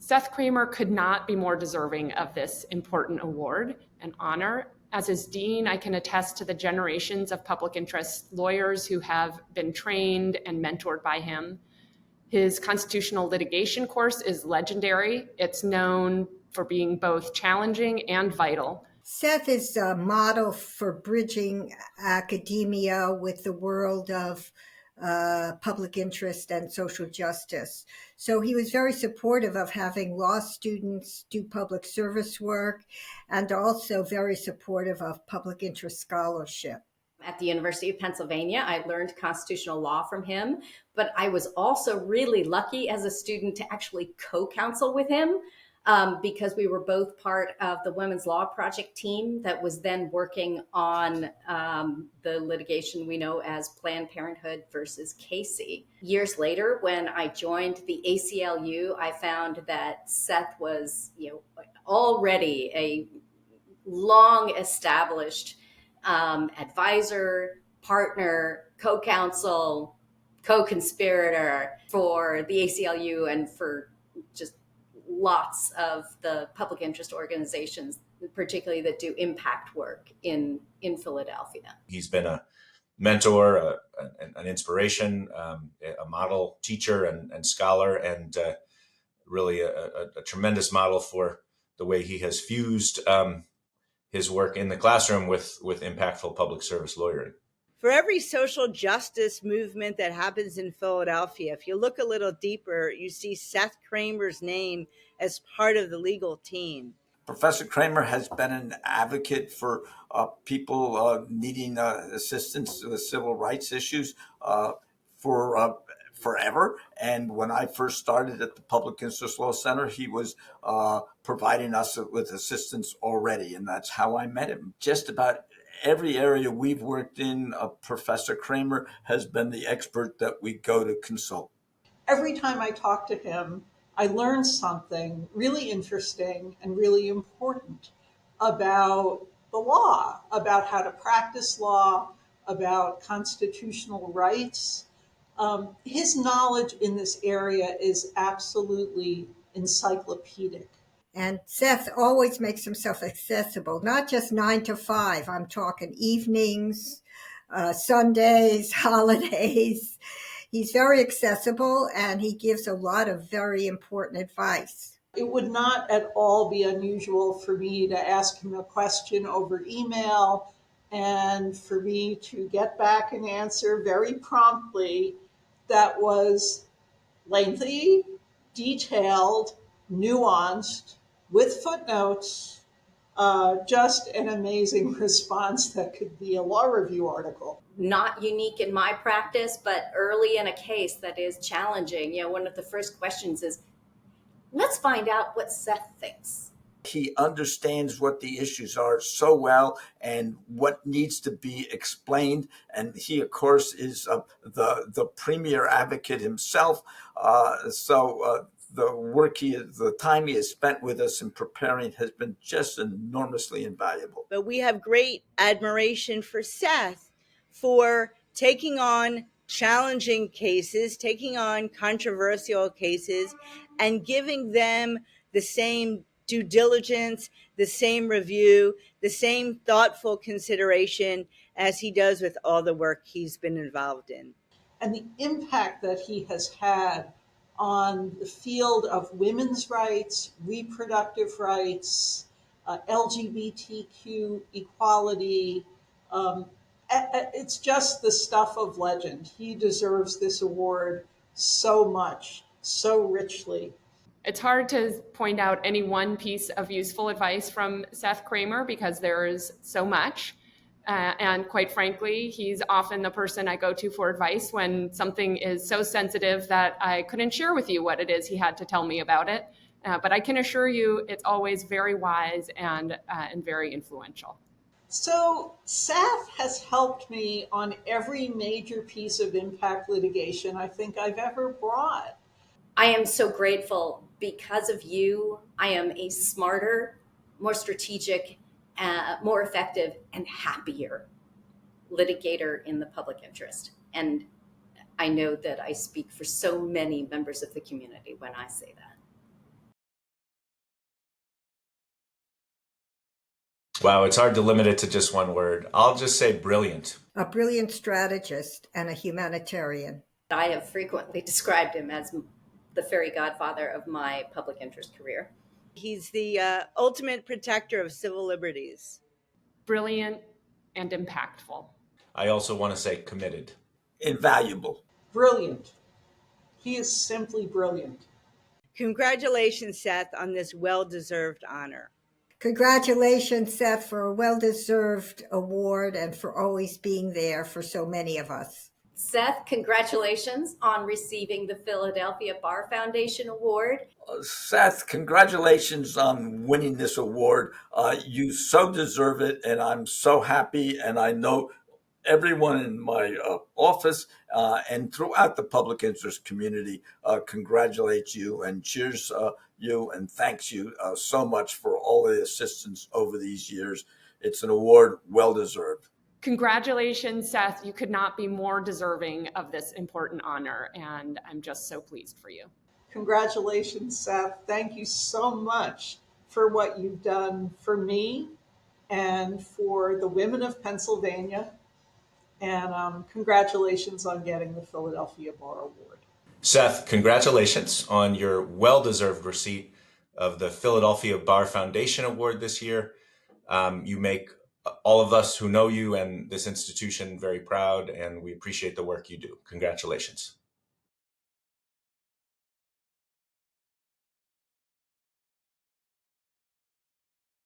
Seth Kriemer could not be more deserving of this important award and honor. As his dean, I can attest to the generations of public interest lawyers who have been trained and mentored by him. His constitutional litigation course is legendary. It's known for being both challenging and vital. Seth is a model for bridging academia with the world of public interest and social justice. So he was very supportive of having law students do public service work and also very supportive of public interest scholarship. At the University of Pennsylvania, I learned constitutional law from him, but I was also really lucky as a student to actually co-counsel with him because we were both part of the Women's Law Project team that was then working on the litigation we know as Planned Parenthood versus Casey. Years later, when I joined the ACLU, I found that Seth was, already a long established advisor, partner, co-counsel, co-conspirator for the ACLU and for just lots of the public interest organizations, particularly that do impact work in Philadelphia. He's been a mentor, an inspiration, a model teacher and scholar, and really a tremendous model for the way he has fused his work in the classroom with impactful public service lawyering. For every social justice movement that happens in Philadelphia, if you look a little deeper, you see Seth Kriemer's name as part of the legal team. Professor Kriemer has been an advocate for people needing assistance with civil rights issues for forever. And when I first started at the Public Interest Law Center, he was providing us with assistance already. And that's how I met him. Just about every area we've worked in, Professor Kriemer has been the expert that we go to consult. Every time I talk to him, I learn something really interesting and really important about the law, about how to practice law, about constitutional rights. His knowledge in this area is absolutely encyclopedic. And Seth always makes himself accessible, not just 9 to 5. I'm talking evenings, Sundays, holidays. He's very accessible and he gives a lot of very important advice. It would not at all be unusual for me to ask him a question over email and for me to get back an answer very promptly that was lengthy, detailed, nuanced, with footnotes, just an amazing response that could be a law review article. Not unique in my practice, but early in a case that is challenging, one of the first questions is, let's find out what Seth thinks. He understands what the issues are so well and what needs to be explained. And he, of course, is the premier advocate himself. The time he has spent with us in preparing has been just enormously invaluable. But we have great admiration for Seth for taking on challenging cases, taking on controversial cases, and giving them the same due diligence, the same review, the same thoughtful consideration as he does with all the work he's been involved in. And the impact that he has had on the field of women's rights, reproductive rights, LGBTQ equality, it's just the stuff of legend. He deserves this award so much, so richly. It's hard to point out any one piece of useful advice from Seth Kriemer because there is so much. And quite frankly, he's often the person I go to for advice when something is so sensitive that I couldn't share with you what it is he had to tell me about it. But I can assure you it's always very wise and very influential. So Seth has helped me on every major piece of impact litigation I think I've ever brought. I am so grateful. Because of you, I am a smarter, more strategic, more effective, and happier litigator in the public interest. And I know that I speak for so many members of the community when I say that. Wow, it's hard to limit it to just one word. I'll just say brilliant. A brilliant strategist and a humanitarian. I have frequently described him as the fairy godfather of my public interest career. He's the ultimate protector of civil liberties. Brilliant and impactful. I also want to say committed. Invaluable. Brilliant. He is simply brilliant. Congratulations, Seth, on this well-deserved honor. Congratulations, Seth, for a well-deserved award and for always being there for so many of us. Seth, congratulations on receiving the Philadelphia Bar Foundation Award. Seth, congratulations on winning this award. You so deserve it, and I'm so happy. And I know everyone in my office and throughout the public interest community congratulates you and cheers you and thanks you so much for all the assistance over these years. It's an award well deserved. Congratulations, Seth. You could not be more deserving of this important honor, and I'm just so pleased for you. Congratulations, Seth. Thank you so much for what you've done for me and for the women of Pennsylvania. And congratulations on getting the Philadelphia Bar Award. Seth, congratulations on your well-deserved receipt of the Philadelphia Bar Foundation Award this year. You make all of us who know you and this institution very proud, and we appreciate the work you do. Congratulations.